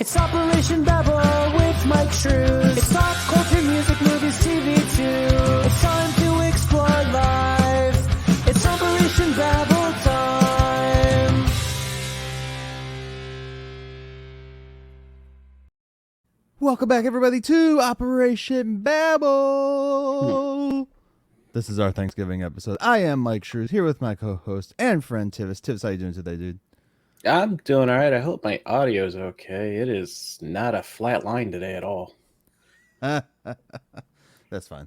It's Operation Babble with Myke Shrews. It's pop culture, music, movies, TV too. It's time to explore life. It's Operation Babble time. Welcome back, everybody, to Operation Babble. This is our Thanksgiving episode. I am Myke Shrews, here with my co-host and friend Tivis. Tivis, how you doing today, dude? I'm doing all right. I hope my audio's okay. It is not a flat line today at all. That's fine.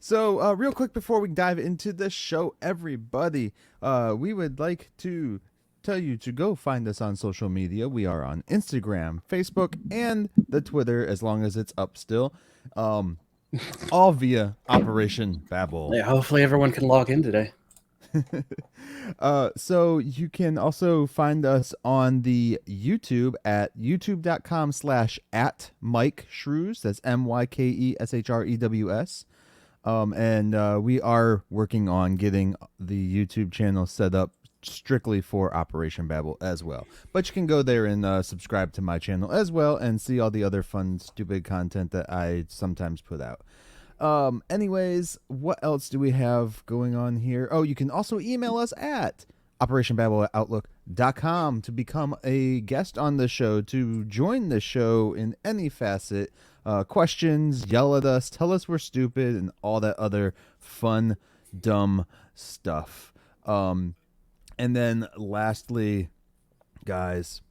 So real quick before we dive into the show, everybody, we would like to tell you to go find us on social media. We are on Instagram, Facebook, and the Twitter, as long as it's up still. All via Operation Babble. Yeah, hopefully everyone can log in today. So you can also find us on the YouTube at youtube.com/@MykeShrews. That's MYKESHREWS. And we are working on getting the YouTube channel set up strictly for Operation Babble as well. But you can go there and subscribe to my channel as well and see all the other fun, stupid content that I sometimes put out. Anyways, what else do we have going on here? Oh, you can also email us at operationbabble@outlook.com to become a guest on the show, to join the show in any facet. Questions, yell at us, tell us we're stupid, and all that other fun, dumb stuff. And then lastly, guys,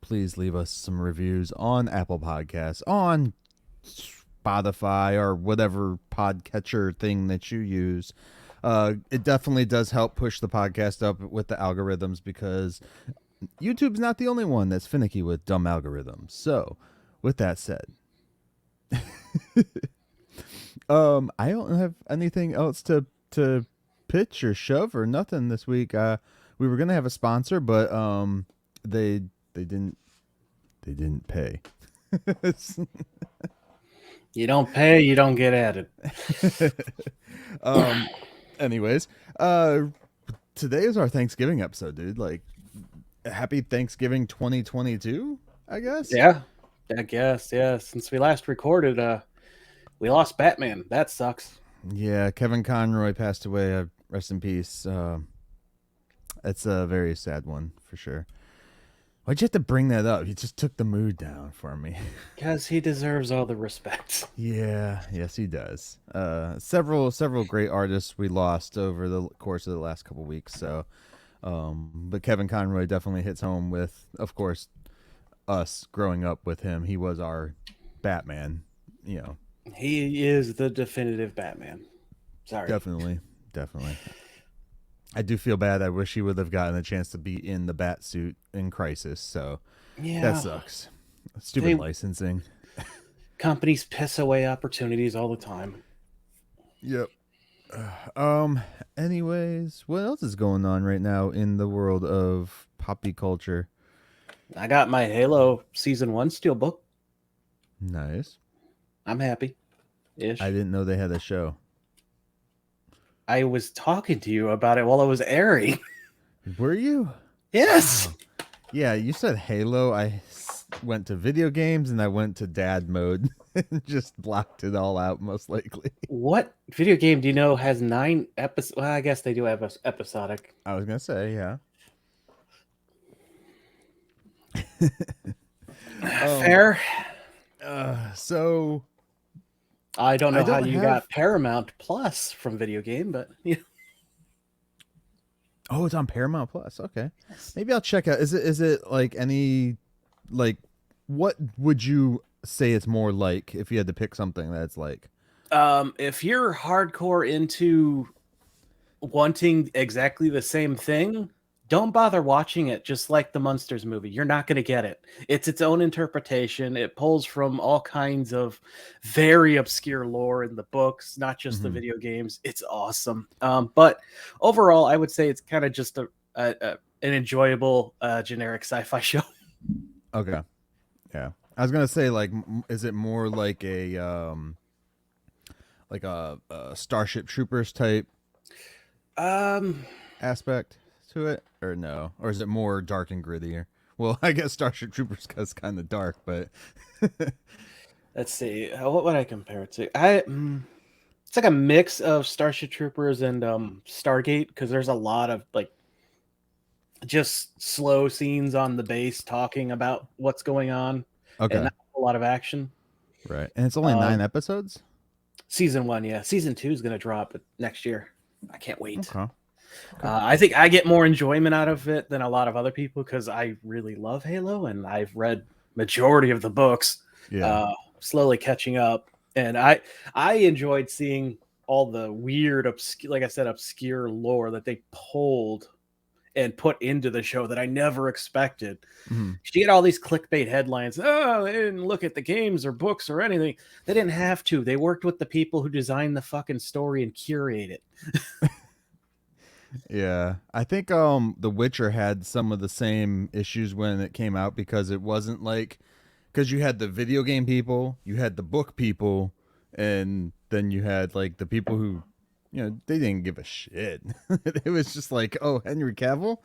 please leave us some reviews on Apple Podcasts, on Spotify, or whatever podcatcher thing that you use. It definitely does help push the podcast up with the algorithms, because YouTube's not the only one that's finicky with dumb algorithms. So with that said, I don't have anything else to pitch or shove or nothing this week. We were gonna have a sponsor, but they didn't pay. You don't pay, you don't get added. Anyways, today is our Thanksgiving episode, dude. Like, happy Thanksgiving 2022, I guess. Yeah, I guess. Yeah, since we last recorded, we lost Batman. That sucks. Yeah, Kevin Conroy passed away. Rest in peace. It's a very sad one for sure. Why'd you have to bring that up? You just took the mood down for me. Because he deserves all the respect. Yeah, yes, he does. Several great artists we lost over the course of the last couple weeks. So, but Kevin Conroy definitely hits home with, of course, us growing up with him. He was our Batman. You know, He is the definitive Batman. Sorry. definitely. I do feel bad. I wish he would have gotten a chance to be in the bat suit in Crisis. So Yeah. that sucks. Stupid licensing. Companies piss away opportunities all the time. Yep. Anyways, what else is going on right now in the world of poppy culture? I got my Halo Season 1 Steelbook. Nice. I'm happy. Ish. I didn't know they had a show. I was talking to you about it while it was airing. Were you? Yes. Yeah, you said Halo. I went to video games and I went to dad mode and just blocked it all out, most likely. What video game do you know has 9 episodes? Well, I guess they do have episodic. I was going to say, yeah. Fair. So I don't know how you have- got Paramount Plus from video game, but yeah. Oh, it's on Paramount Plus. Okay. Maybe I'll check out. Is it like any, like, what would you say it's more like if you had to pick something that's like? If you're hardcore into wanting exactly the same thing, don't bother watching it just like the Munsters movie. You're not going to get it. It's its own interpretation. It pulls from all kinds of very obscure lore in the books, not just the video games. It's awesome. But overall, I would say it's kind of just an enjoyable generic sci-fi show. Okay. Yeah. I was going to say, like, is it more like a Starship Troopers type aspect to it, or no? Or is it more dark and grittier? Well, I guess Starship Troopers is kind of dark, but Let's see. What would I compare it to? It's like a mix of Starship Troopers and Stargate, because there's a lot of like just slow scenes on the base talking about what's going on, and okay, not a lot of action. right. And it's only 9 Um, episodes. Season 1, yeah. Season 2 is going to drop next year. I can't wait. Okay. I think I get more enjoyment out of it than a lot of other people because I really love Halo and I've read majority of the books. Yeah. Slowly catching up, and I enjoyed seeing all the weird, like I said, obscure lore that they pulled and put into the show that I never expected. Mhm. You get all these clickbait headlines. Oh, they didn't look at the games or books or anything. They didn't have to. They worked with the people who designed the fucking story and curate it. Yeah, I think The Witcher had some of the same issues when it came out because it wasn't like because you had the video game people, you had the book people, and then you had like the people who, they didn't give a shit. It was just like, oh, Henry Cavill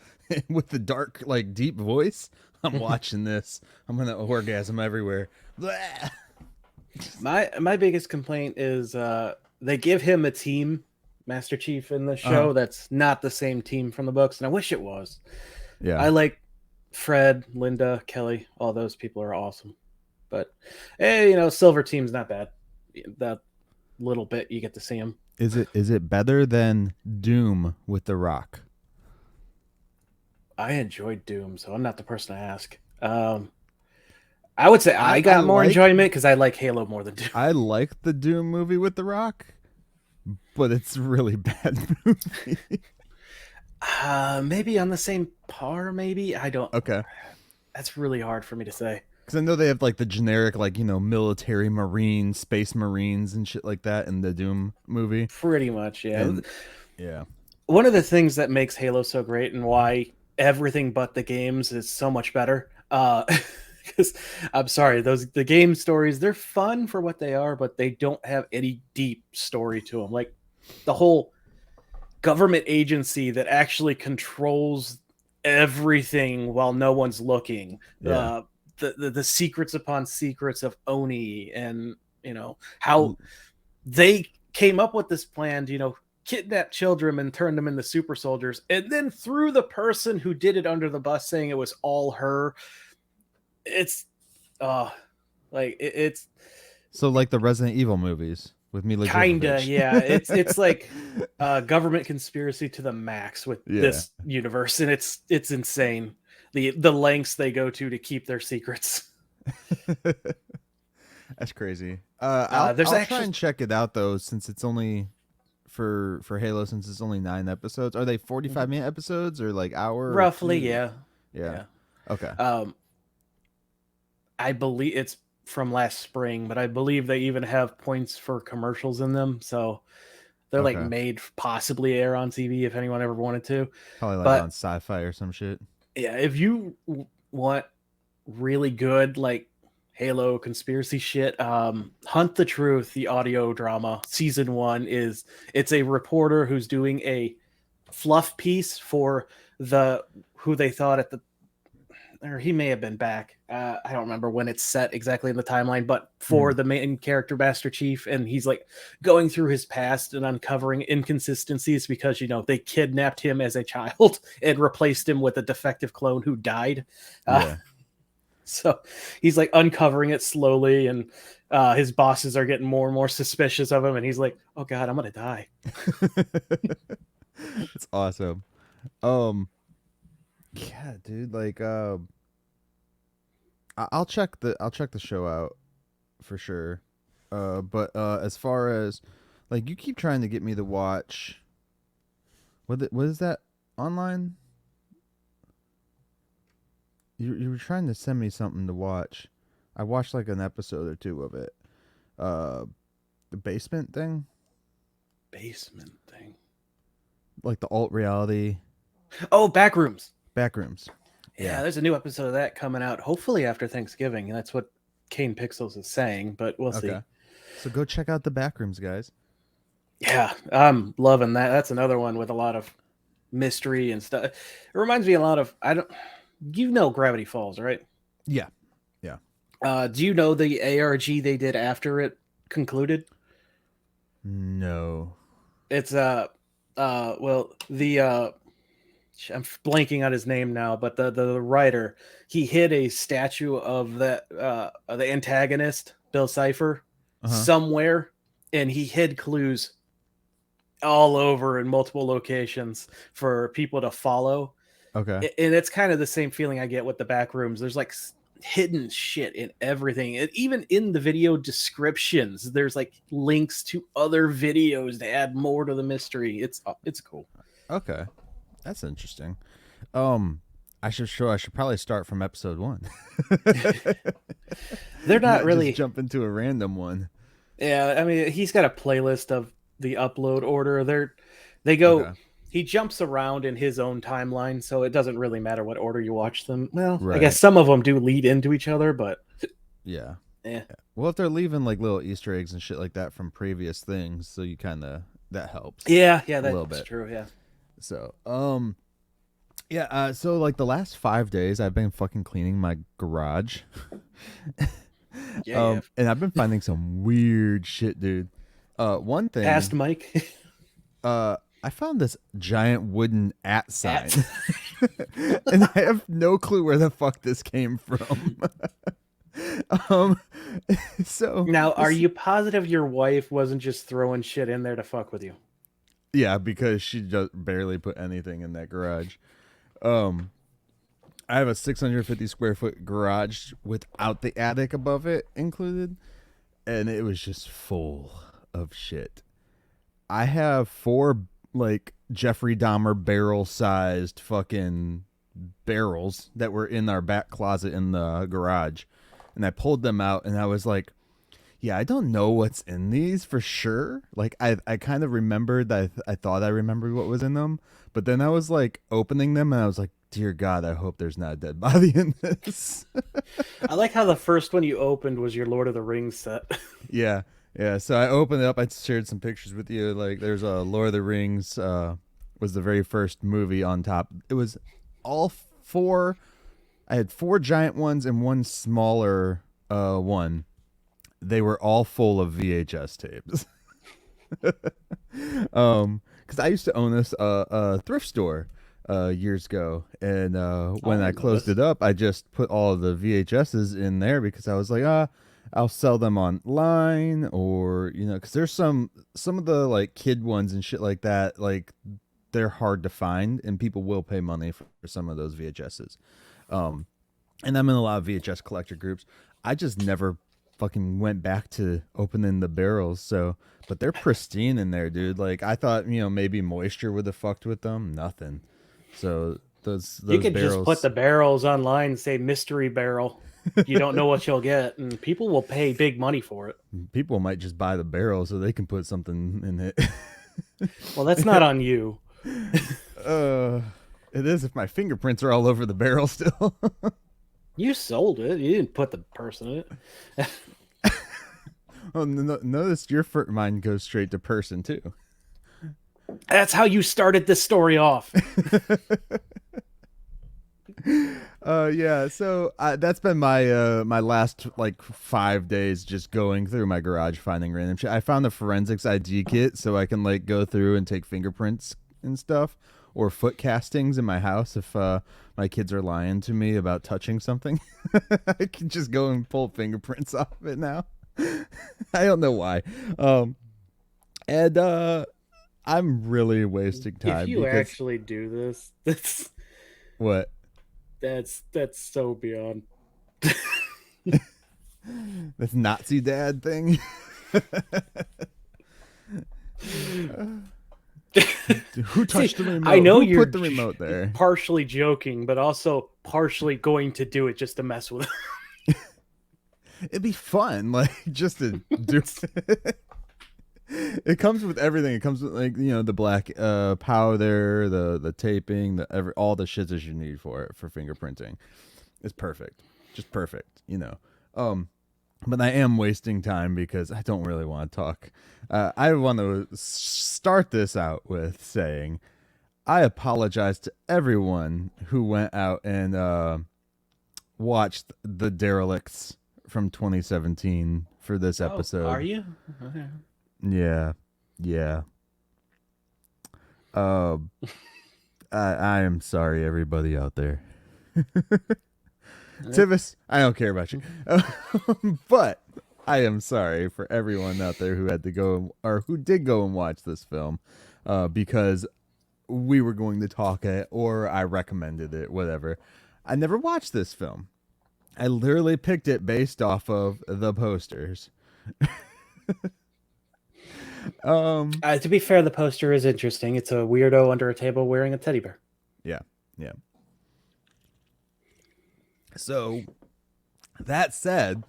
with the dark, like deep voice. I'm watching this. I'm gonna orgasm everywhere. Blah. My biggest complaint is they give him a team, Master Chief, in the show that's not the same team from the books, and I wish it was. Yeah, I like Fred, Linda, Kelly, all those people are awesome. But hey, Silver Team's not bad. That little bit you get to see him. is it better than Doom with The Rock? I enjoyed Doom, so I'm not the person to ask. I would say I got I more like- enjoyment because I like Halo more than Doom. I like the Doom movie with The Rock, but it's a really bad movie. Maybe on the same par, maybe. I don't. Okay. That's really hard for me to say. Because I know they have like the generic, like, military marines, space marines, and shit like that in the Doom movie. Pretty much, yeah. And, yeah. One of the things that makes Halo so great and why everything but the games is so much better. Because I'm sorry, the game stories, they're fun for what they are, but they don't have any deep story to them. Like the whole government agency that actually controls everything while no one's looking. Yeah. The secrets upon secrets of Oni, and how they came up with this plan to kidnap children and turn them into super soldiers, and then threw the person who did it under the bus, saying it was all her. It's it's So like the Resident Evil movies with Mila kinda, Jovovich. yeah. It's like government conspiracy to the max with this universe, and it's insane the lengths they go to keep their secrets. That's crazy. I'll try and check it out though, since it's only for Halo, since it's only 9 episodes. Are they 45-minute episodes or like hour? Roughly, yeah. yeah. Okay. I believe it's from last spring, but I believe they even have points for commercials in them, so they're like made possibly air on TV if anyone ever wanted to. Probably like on Sci-Fi or some shit. Yeah, if you want really good like Halo conspiracy shit, Hunt the Truth, the audio drama, season 1 it's a reporter who's doing a fluff piece for who they thought or he may have been back. I don't remember when it's set exactly in the timeline, but for the main character, Master Chief, and he's like going through his past and uncovering inconsistencies because they kidnapped him as a child and replaced him with a defective clone who died. So he's like uncovering it slowly, and his bosses are getting more and more suspicious of him, and he's like, "Oh God, I'm gonna die." It's awesome. Yeah, dude. Like, I'll check the show out for sure. But as far as like, you keep trying to get me to watch. What is that online? You were trying to send me something to watch. I watched like an episode or 2 of it. The basement thing. Basement thing. Like the alt reality. Oh, Backrooms. Backrooms. Yeah, there's a new episode of that coming out hopefully after Thanksgiving. That's what Kane Pixels is saying, but we'll see. So go check out the Backrooms, guys. Yeah, I'm loving that. That's another one with a lot of mystery and stuff. It reminds me a lot of Gravity Falls, right? Yeah. Yeah. Do you know the ARG they did after it concluded? No. It's well, the I'm blanking on his name now, but the writer, he hid a statue of the antagonist, Bill Cipher, Uh-huh. somewhere, and he hid clues all over in multiple locations for people to follow. Okay. And it's kind of the same feeling I get with the back rooms. There's like hidden shit in everything. And even in the video descriptions, there's like links to other videos to add more to the mystery. It's cool. Okay. That's interesting. I should probably start from episode 1. They're not really just jump into a random one. Yeah, I mean, he's got a playlist of the upload order. They go. Okay. He jumps around in his own timeline, so it doesn't really matter what order you watch them. Well, I Right. guess some of them do lead into each other, but Yeah. yeah. Well, if they're leaving like little Easter eggs and shit like that from previous things, so you that helps. Yeah, a little that's bit. true. Yeah. So, yeah. So like the last 5 days, I've been fucking cleaning my garage. Yeah. And I've been finding some weird shit, dude. One thing. Past Mike. I found this giant wooden @ sign, and I have no clue where the fuck this came from. So Now, are you positive your wife wasn't just throwing shit in there to fuck with you? Yeah, because she just barely put anything in that garage. I have a 650 square foot garage without the attic above it included, and it was just full of shit. I have 4 like Jeffrey Dahmer barrel sized fucking barrels that were in our back closet in the garage, and I pulled them out and I was like, yeah, I don't know what's in these for sure. Like I kind of remembered that I thought I remembered what was in them, but then I was like opening them and I was like, dear God, I hope there's not a dead body in this. I like how the first one you opened was your Lord of the Rings set. Yeah. Yeah, so I opened it up. I shared some pictures with you. Like, there's a Lord of the Rings. Was the very first movie on top. It was all 4. I had 4 giant ones and 1 smaller one. They were all full of VHS tapes. Because I used to own this a thrift store years ago, and when I closed it up, I just put all of the VHSs in there because I was like, I'll sell them online, or because there's some of the like kid ones and shit like that, like they're hard to find, and people will pay money for some of those VHSs. And I'm in a lot of VHS collector groups. I just never fucking went back to opening the barrels, but they're pristine in there, dude. Like I thought, maybe moisture would have fucked with them. Nothing. So those You could barrels, just put the barrels online and say mystery barrel. You don't know what you'll get, and people will pay big money for it. people might just buy the barrel so they can put something in it. Well, that's not on you. It is if my fingerprints are all over the barrel still. You sold it. You didn't put the person in it. Oh, notice your mind goes straight to person too. That's how you started this story off. Yeah. So that's been my my last like 5 days, just going through my garage finding random shit. I found the forensics ID kit so I can like go through and take fingerprints and stuff, or foot castings in my house if my kids are lying to me about touching something. I can just go and pull fingerprints off of it now. I don't know why. And I'm really wasting time. If you because actually do this, what? that's so beyond. This Nazi dad thing. Who touched the remote? I know Who you're put the remote there? partially joking, but also partially going to do it just to mess with it. It'd be fun, like just to do. It comes with everything. It comes with like the black powder, the taping, all the shits that you need for it for fingerprinting. It's perfect, just perfect. But I am wasting time because I don't really want to talk. I want to start this out with saying I apologize to everyone who went out and watched the Derelicts from 2017 for this Oh, are episode. you? Okay. Yeah, yeah. Uh, I am sorry, everybody out there. Tivis, I don't care about you, but I am sorry for everyone out there who had to go or who did go and watch this film, because we were going to talk it or I recommended it, whatever. I never watched this film. I literally picked it based off of the posters. To be fair, the poster is interesting. It's a weirdo under a table wearing a teddy bear. Yeah, yeah. So, that said,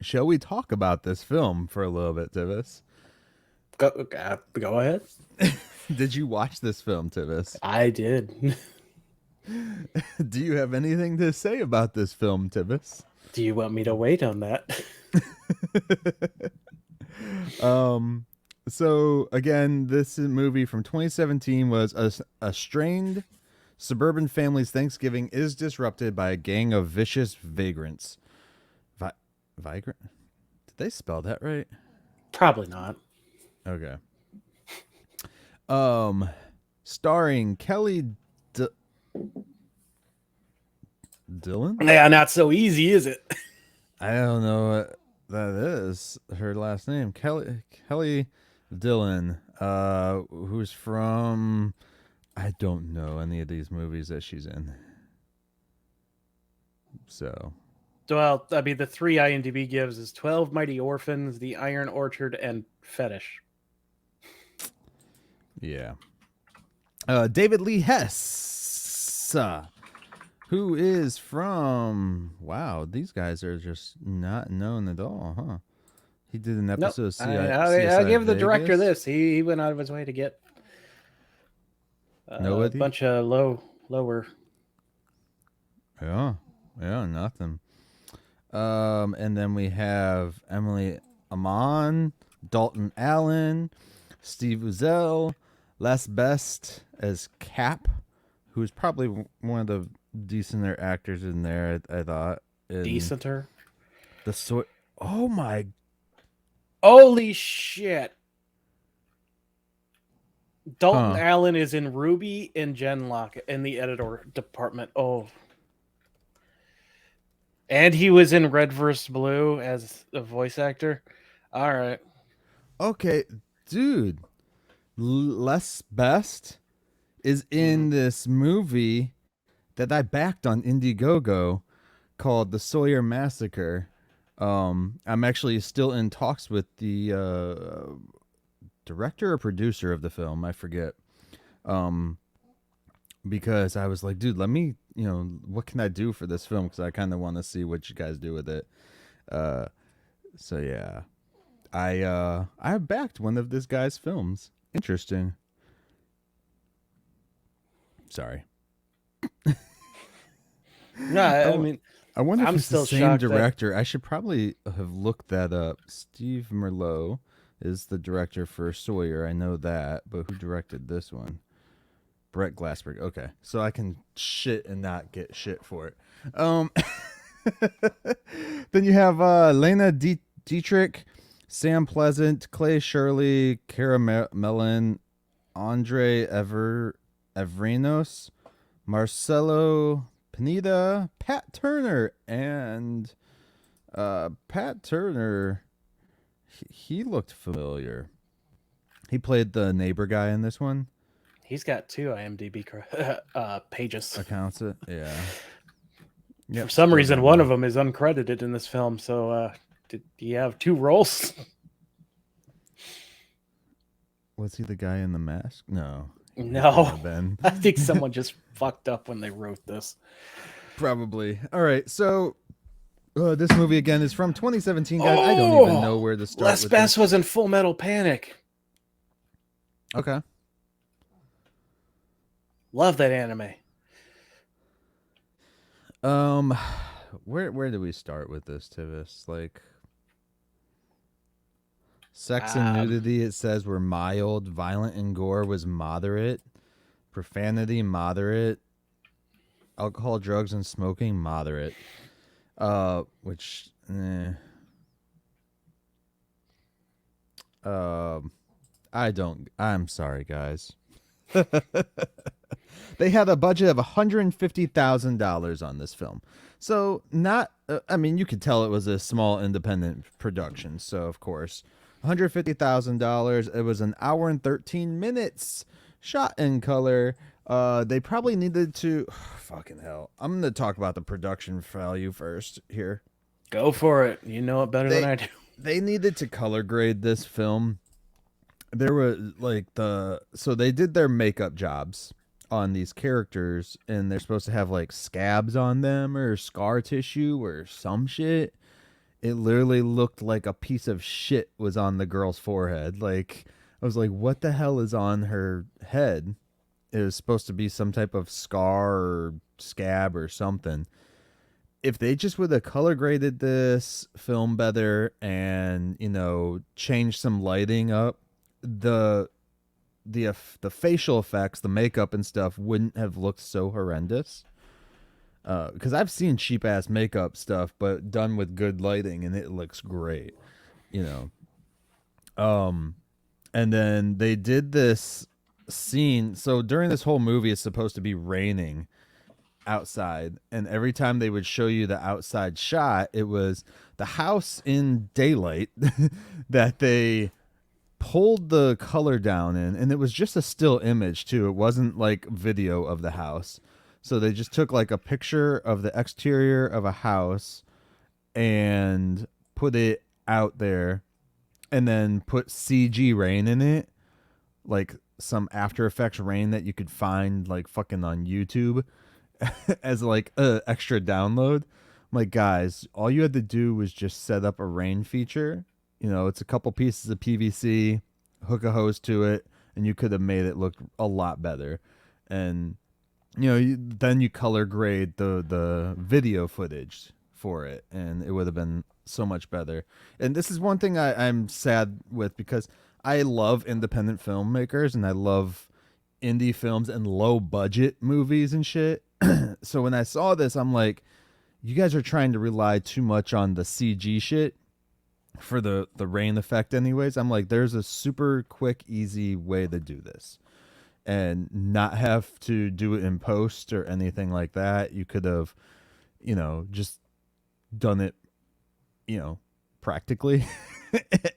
shall we talk about this film for a little bit, Tivis? Go ahead. Did you watch this film, Tivis? I did. Do you have anything to say about this film, Tivis? Do you want me to wait on that? So again, this movie from 2017 was a strained suburban family's Thanksgiving is disrupted by a gang of vicious vagrants. Vagrant? Did they spell that right? Probably not. Okay. Starring Kelly Dillon? Yeah, not so easy, is it? I don't know what that is. Her last name, Kelly Dillon. Who's from? I don't know any of these movies that she's in. So, Well, I mean, the three IMDb gives is 12 Mighty Orphans, The Iron Orchard, and Fetish. yeah. David Lee Hess, who is from? Wow, these guys are just not known at all, huh? He did an episode of I'll give the director Vegas. this. He went out of his way to get a Nobody? bunch of lower. Yeah, nothing. And then we have Emily Amon, Dalton Allen, Steve Uzel, Les Best as Cap, who's probably one of the decenter actors in there. I thought Decenter. Oh my! Holy shit! Dalton Allen is in Ruby and Genlock in the editor department. Oh. And he was in Red vs. Blue as a voice actor. All right. Okay, dude. Les Best is in this movie that I backed on Indiegogo called The Sawyer Massacre. I'm actually still in talks with the director or producer of the film. I forget. Because I was like, dude, let me, what can I do for this film? Because I kind of want to see what you guys do with it. So yeah, I backed one of this guy's films. Interesting. Sorry. No, I mean, I wonder I'm if it's still the same shocked director. I should probably have looked that up. Steve Merlot is the director for Sawyer. I know that, but who directed this one? Brett Glassberg. Okay, so I can shit and not get shit for it. Then you have Lena Dietrich, Sam Pleasant, Clay Shirley, Cara Mellon, Andre Evrenos, Marcelo Pineda, Pat Turner, and Pat Turner. He looked familiar. He played the neighbor guy in this one. he's got 2 IMDb pages. Accounts it, yeah. Yep, for some reason, one of them is uncredited in this film. So, did he have 2 roles? Was he the guy in the mask? No. No. I think someone just fucked up when they wrote this. Probably. All right. So, this movie again is from 2017, guys. I don't even know where to start. Les Best was in Full Metal Panic. Okay. Love that anime. Where do we start with this, Tivis? Like, sex and nudity, it says, were mild. Violent and gore was moderate. profanity, moderate. Alcohol, drugs, and smoking, moderate. Which, I'm sorry, guys. They had a budget of $150,000 on this film. So, not, I mean, you could tell it was a small independent production. So, of course, $150,000. It was an hour and 13 minutes shot in color. They probably needed to, fucking hell. I'm going to talk about the production value first here. Go for it. You know it better than I do. They needed to color grade this film. There were so they did their makeup jobs on these characters, and they're supposed to have like scabs on them or scar tissue or some shit. It literally looked like a piece of shit was on the girl's forehead. Like, I was like, what the hell is on her head? It was supposed to be some type of scar or scab or something. If they just would have color graded this film better and, changed some lighting up, the facial effects, the makeup and stuff wouldn't have looked so horrendous. Because I've seen cheap ass makeup stuff, but done with good lighting, and it looks great. And then they did this scene. So during this whole movie, it's supposed to be raining outside, and every time they would show you the outside shot, it was the house in daylight that they pulled the color down in, and it was just a still image too. It wasn't like video of the house. So they just took like a picture of the exterior of a house and put it out there, and then put CG rain in it, like some After Effects rain that you could find like fucking on YouTube as like a extra download. I'm like, guys, all you had to do was just set up a rain feature. It's a couple pieces of PVC, hook a hose to it, and you could have made it look a lot better. And then you color grade the video footage for it, and it would have been so much better. And this is one thing I'm sad with, because I love independent filmmakers and I love indie films and low budget movies and shit. So when I saw this, I'm like, you guys are trying to rely too much on the CG shit for the rain effect anyways. I'm like, there's a super quick, easy way to do this and not have to do it in post or anything like that. You could have, just done it, practically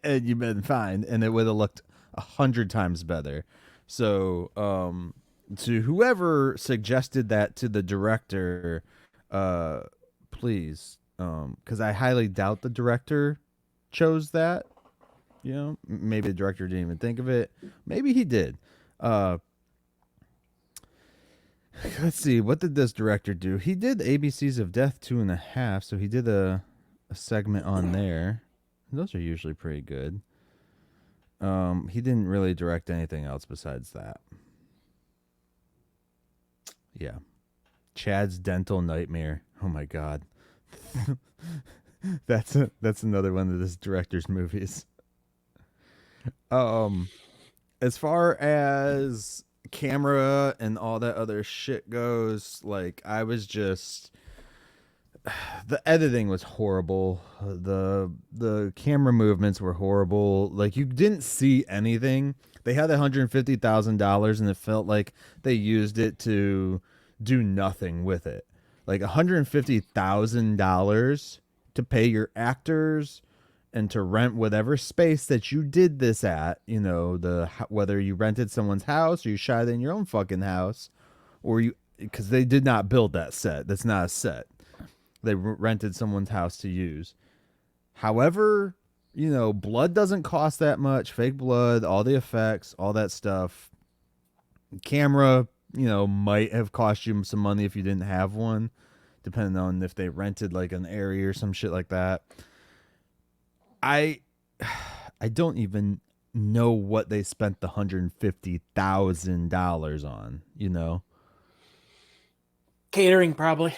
and you've been fine, and it would have looked 100 times better. So, to whoever suggested that to the director, please, because I highly doubt the director chose that. Maybe the director didn't even think of it. Maybe he did. Let's see, what did this director do? He did ABCs of Death 2.5, so he did a segment on there. Those are usually pretty good. He didn't really direct anything else besides that. Yeah. Chad's Dental Nightmare. Oh my god. That's another one of this director's movies. As far as camera and all that other shit goes, like, I was just, the editing was horrible. The camera movements were horrible. Like, you didn't see anything. They had $150,000 and it felt like they used it to do nothing with it. Like $150,000 to pay your actors and to rent whatever space that you did this at, whether you rented someone's house or you shot it in your own fucking house, or because they did not build that set. That's not a set. They rented someone's house to use. However, blood doesn't cost that much. Fake blood, all the effects, all that stuff. Camera, might have cost you some money if you didn't have one, depending on if they rented like an area or some shit like that. I don't even know what they spent the $150,000 on, Catering, probably.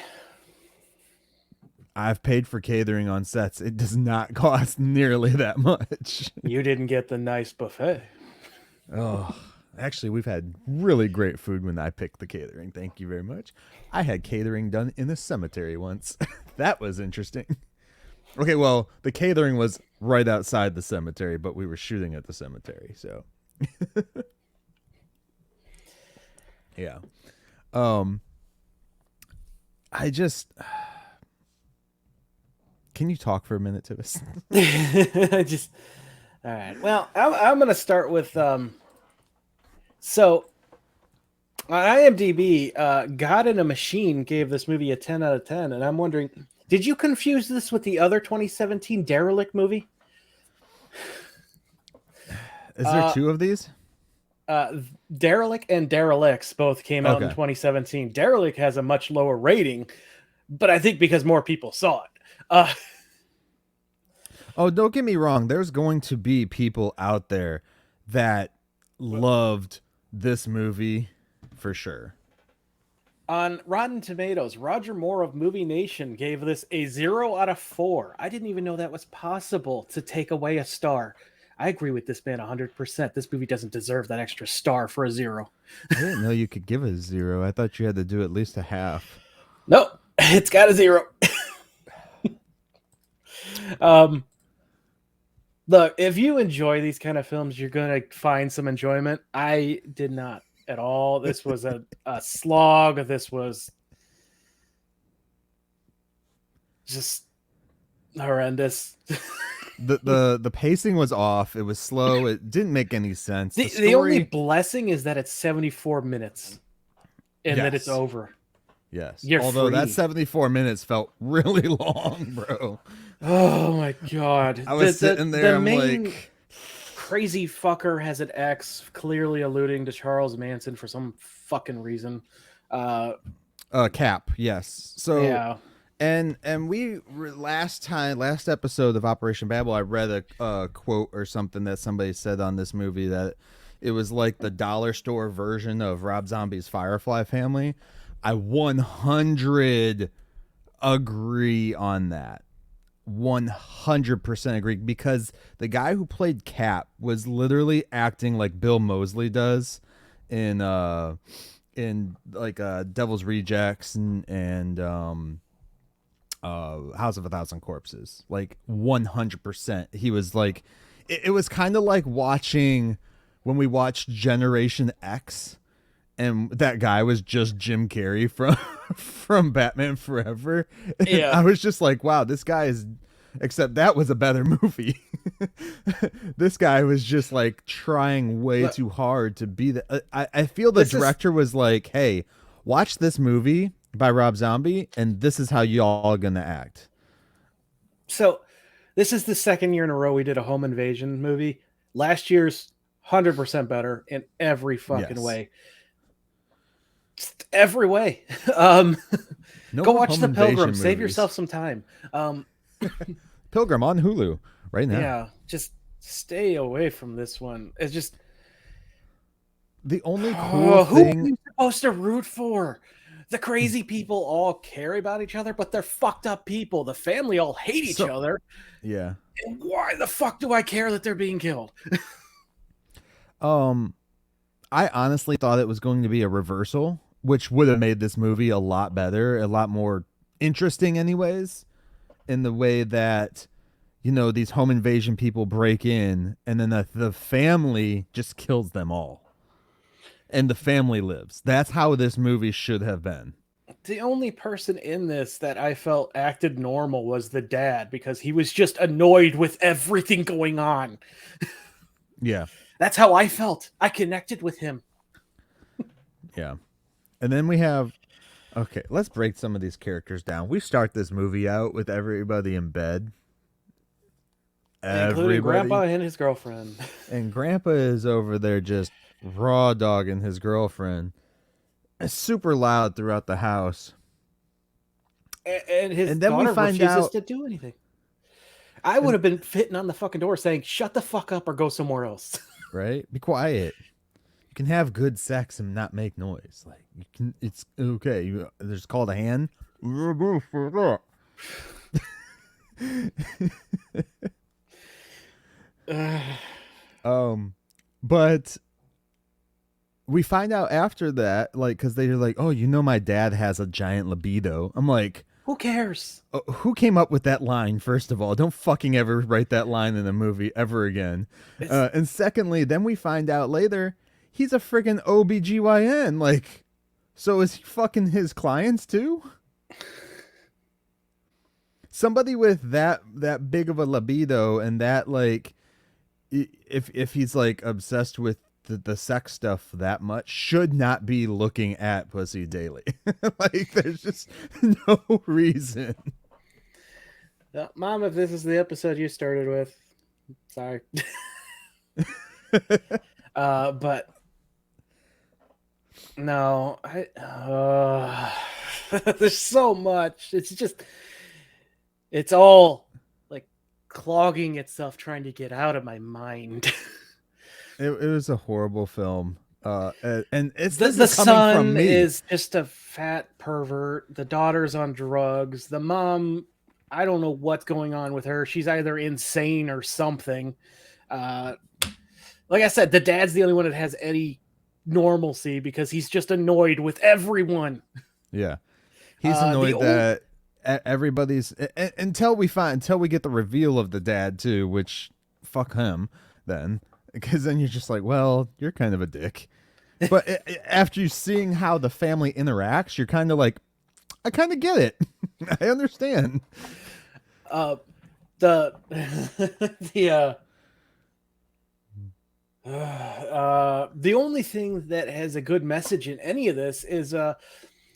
I've paid for catering on sets. It does not cost nearly that much. You didn't get the nice buffet. Oh, Actually, we've had really great food when I picked the catering. Thank you very much. I had catering done in a cemetery once. That was interesting. Okay, well, the catering was right outside the cemetery, but we were shooting at the cemetery, so yeah. Um, I just can you talk for a minute, Tivis? Just all right. Well, I'm going to start with so on IMDb, God in a Machine gave this movie a 10 out of 10, and I'm wondering, did you confuse this with the other 2017 Derelict movie? Is there two of these? Derelict and Derelicts both came out in 2017. Derelict has a much lower rating, but I think because more people saw it. Oh, don't get me wrong. There's going to be people out there that loved this movie for sure. On Rotten Tomatoes, Roger Moore of Movie Nation gave this a 0 out of 4. I didn't even know that was possible to take away a star. I agree with this man 100%. This movie doesn't deserve that extra star for a 0. I didn't know you could give it a 0. I thought you had to do at least a half. Nope, it's got a 0. Look, if you enjoy these kind of films, you're going to find some enjoyment. I did not at all. This was a slog. This was just horrendous. The pacing was off. It was slow. It didn't make any sense. The only blessing is that it's 74 minutes and that it's over. Yes. You're Although free. that 74 minutes felt really long, bro. Oh my god. I was sitting there, the I'm main like, crazy fucker has an X, clearly alluding to Charles Manson for some fucking reason. Cap, yes. So yeah. And we last episode of Operation Babble, I read a quote or something that somebody said on this movie that it was like the dollar store version of Rob Zombie's Firefly Family. I 100 agree on that. 100% agree, because the guy who played Cap was literally acting like Bill Moseley does in like Devil's Rejects and House of a Thousand Corpses. Like 100%. He was like, it was kind of like watching when we watched Generation X, and that guy was just Jim Carrey from Batman Forever. And Yeah. I was just like, wow, this guy is, except that was a better movie. This guy was just like trying way too hard to be the. I feel the director was like, hey, watch this movie by Rob Zombie, and this is how y'all are gonna act. So this is the second year in a row we did a home invasion movie. Last year's 100% better in every fucking way. Just every way. No Go watch home The Pilgrim. invasion Save movies. yourself some time. Pilgrim on Hulu right now. Yeah, just stay away from this one. It's just The only cool who are thing. you supposed to root for? The crazy people all care about each other, but they're fucked up people. The family all hate each other. Yeah. And why the fuck do I care that they're being killed? I honestly thought it was going to be a reversal, which would have made this movie a lot better, a lot more interesting anyways, in the way that, you know, these home invasion people break in and then the family just kills them all. And the family lives. That's how this movie should have been. The only person in this that I felt acted normal was the dad, because he was just annoyed with everything going on. Yeah. That's how I felt. I connected with him. Yeah. And then we have, okay, let's break some of these characters down. We start this movie out with everybody in bed. Including Grandpa and his girlfriend. And Grandpa is over there just raw dogging his girlfriend. It's super loud throughout the house. And his and then daughter we find refuses out, to do anything. I would have been hitting on the fucking door saying, shut the fuck up or go somewhere else. Right? Be quiet. You can have good sex and not make noise. Like, you can, it's okay. There's called a hand. But we find out after that, like, because they're like, oh, you know, my dad has a giant libido. I'm like, Who cares? who came up with that line? First of all, don't fucking ever write that line in a movie ever again. It's, And secondly, then we find out later he's a friggin' OBGYN. Like, so is he fucking his clients too? Somebody with that big of a libido and that, like, if he's like obsessed with the sex stuff that much, should not be looking at pussy daily. Like, there's just no reason. Mom, if this is the episode you started with, sorry. But no, there's so much. It's all like clogging itself trying to get out of my mind. It was a horrible film. And it's The this is coming son from me. is just a fat pervert. The daughter's on drugs. The mom, I don't know what's going on with her. She's either insane or something. Like I said, the dad's the only one that has any normalcy because he's just annoyed with everyone. Yeah, he's annoyed that everybody's until we get the reveal of the dad too, which fuck him then, because then you're just like, well, you're kind of a dick. But after seeing how the family interacts, you're kind of like, I kind of get it. I understand. The only thing that has a good message in any of this is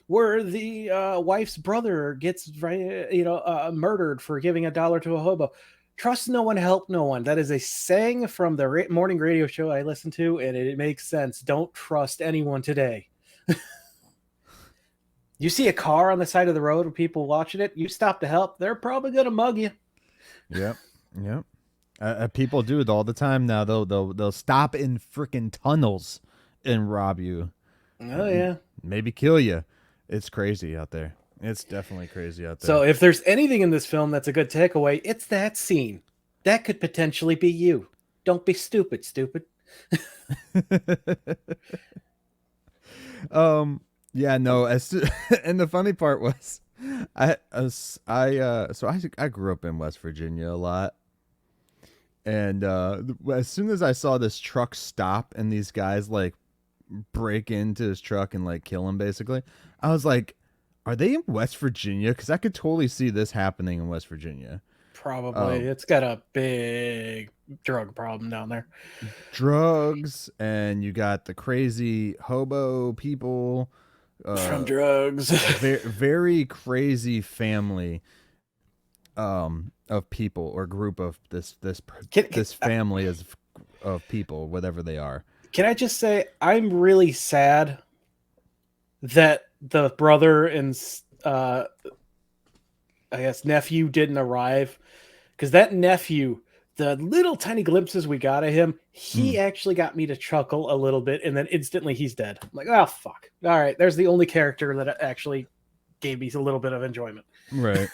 where the wife's brother gets murdered for giving $1 to a hobo. Trust no one, help no one. That is a saying from the morning radio show I listen to, and it makes sense. Don't trust anyone today. You see a car on the side of the road with people watching it, you stop to help, they're probably going to mug you. Yep. People do it all the time now. They'll stop in freaking tunnels and rob you. Oh, yeah. Maybe kill you. It's crazy out there. It's definitely crazy out there. So if there's anything in this film that's a good takeaway, it's that scene. That could potentially be you. Don't be stupid. Yeah, no. And the funny part was, I grew up in West Virginia a lot, and as soon as I saw this truck stop and these guys like break into his truck and like kill him, basically, I was like, are they in West Virginia? Because I could totally see this happening in West Virginia. Probably. It's got a big drug problem down there. Drugs, and you got the crazy hobo people from drugs. very crazy family of people, or group of this family of people, whatever they are. Can I just say, I'm really sad that the brother and I guess nephew didn't arrive, because that nephew, the little tiny glimpses we got of him, he actually got me to chuckle a little bit, and then instantly he's dead. I'm like, oh fuck. All right, there's the only character that actually gave me a little bit of enjoyment. Right.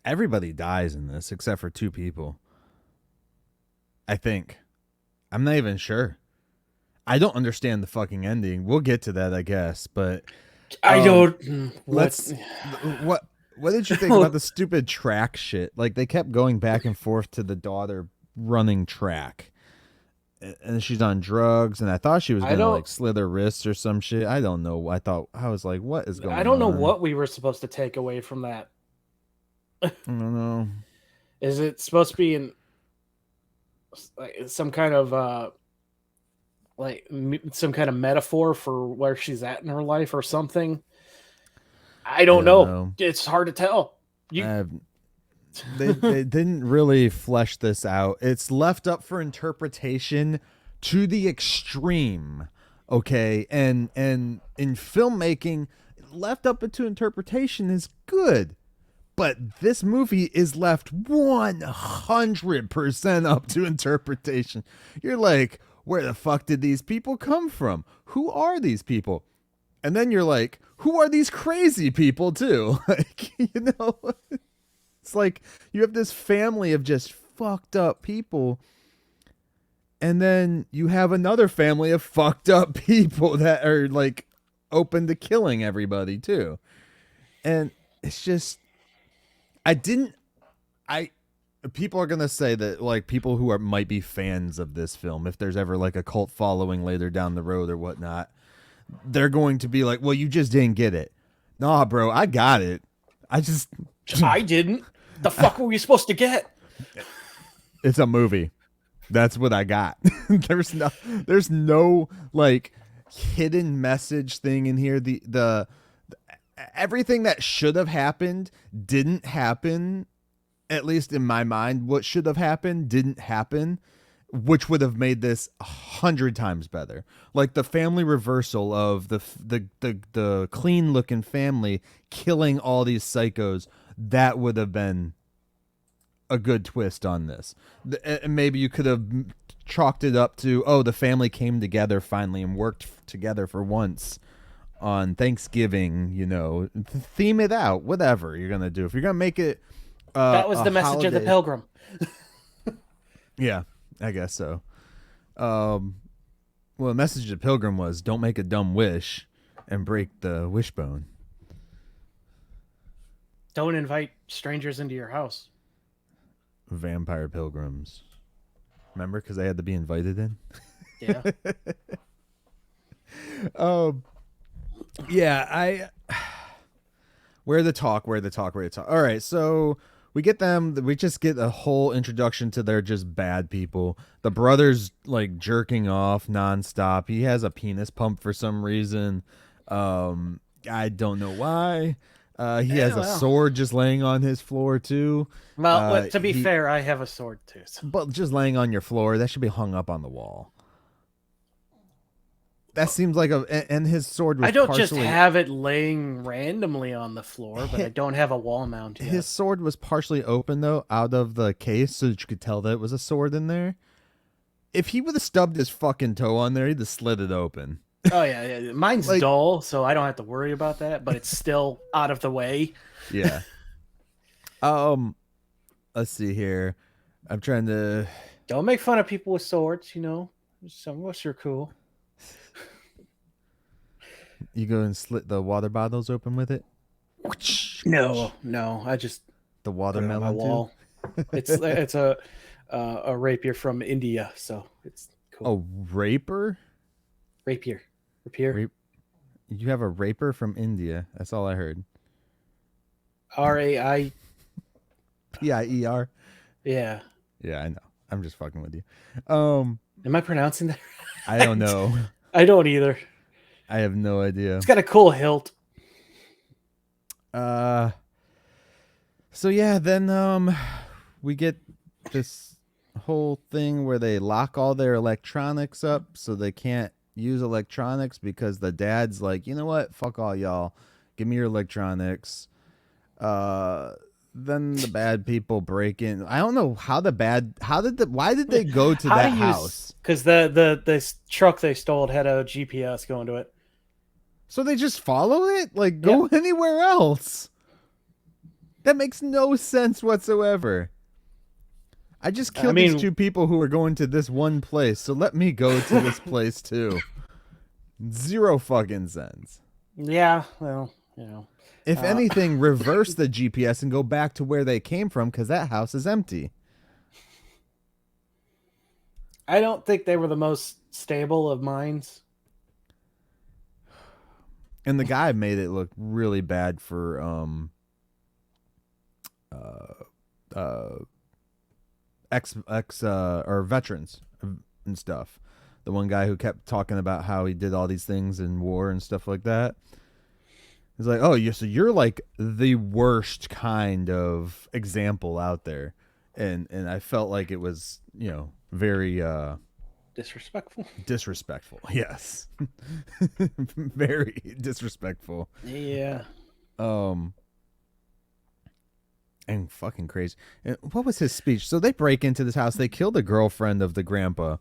Everybody dies in this except for 2 people. I think. I'm not even sure. I don't understand the fucking ending. We'll get to that, I guess, but I don't. What did you think about the stupid track shit? Like, they kept going back and forth to the daughter running track, and she's on drugs, and I thought she was gonna like slit her wrists or some shit. I don't know. I was like, what is going on? I don't know what we were supposed to take away from that. I don't know. Is it supposed to be in some kind of some kind of metaphor for where she's at in her life or something? I don't know. It's hard to tell. They didn't really flesh this out. It's left up for interpretation to the extreme. Okay, and in filmmaking, left up to interpretation is good. But this movie is left 100% up to interpretation. You're like, where the fuck did these people come from? Who are these people? And then you're like, who are these crazy people too? Like, it's like you have this family of just fucked up people. And then you have another family of fucked up people that are like open to killing everybody too. And it's just, I didn't, I, people are going to say that like people who are might be fans of this film, if there's ever like a cult following later down the road or whatnot, they're going to be like, well, you just didn't get it. Nah, bro, I got it. I didn't. The fuck were we supposed to get? It's a movie. That's what I got. there's no like hidden message thing in here. The everything that should have happened didn't happen, at least in my mind. What should have happened didn't happen, which would have made this 100 times better. Like the family reversal of the clean looking family killing all these psychos, that would have been a good twist on this. And maybe you could have chalked it up to, oh, the family came together finally and worked together for once on Thanksgiving, you know, theme it out, whatever you're going to do. If you're going to make it that was the message holiday, of the pilgrim. Yeah, I guess so. Well, the message of the pilgrim was don't make a dumb wish and break the wishbone. Don't invite strangers into your house. Vampire pilgrims. Remember? Because they had to be invited in? Yeah. Yeah, where the talk. All right, so we get them. We just get a whole introduction to they're just bad people. The brother's like jerking off nonstop. He has a penis pump for some reason. I don't know why. He has a sword just laying on his floor too. Well, to be fair, I have a sword too. So. But just laying on your floor, that should be hung up on the wall. That seems like and his sword was I don't just have it laying randomly on the floor, but I don't have a wall mount yet. His sword was partially open, though, out of the case, so that you could tell that it was a sword in there. If he would have stubbed his fucking toe on there, he'd have slid it open. Oh, yeah. Mine's like, dull, so I don't have to worry about that, but it's still out of the way. Yeah. Let's see here. I'm trying to... Don't make fun of people with swords, you know. Some of us are cool. You go and slit the water bottles open with it? No. I just the watermelon on my wall. It's a rapier from India, so it's cool. A rapier? Rapier. You have a rapier from India. That's all I heard. RAI. PIER. Yeah. Yeah, I know. I'm just fucking with you. Am I pronouncing that right? I don't know. I don't either. I have no idea. It's got a cool hilt. So yeah, then we get this whole thing where they lock all their electronics up so they can't use electronics because the dad's like, you know what? Fuck all y'all. Give me your electronics. Then the bad people break in. I don't know how why did they go to that house? Because the truck they stole had a GPS going to it. So they just follow it? Like, go anywhere else. That makes no sense whatsoever. I just killed these two people who are going to this one place, so let me go to this place too. Zero fucking sense. Yeah, well, you know. If anything, reverse the GPS and go back to where they came from, because that house is empty. I don't think they were the most stable of minds. And the guy made it look really bad for or veterans and stuff. The one guy who kept talking about how he did all these things in war and stuff like that. He's like, oh, so you're like the worst kind of example out there. And I felt like it was, you know, very disrespectful. Yes. Very disrespectful. Yeah. And fucking crazy. And what was his speech? So they break into this house. They kill the girlfriend of the grandpa.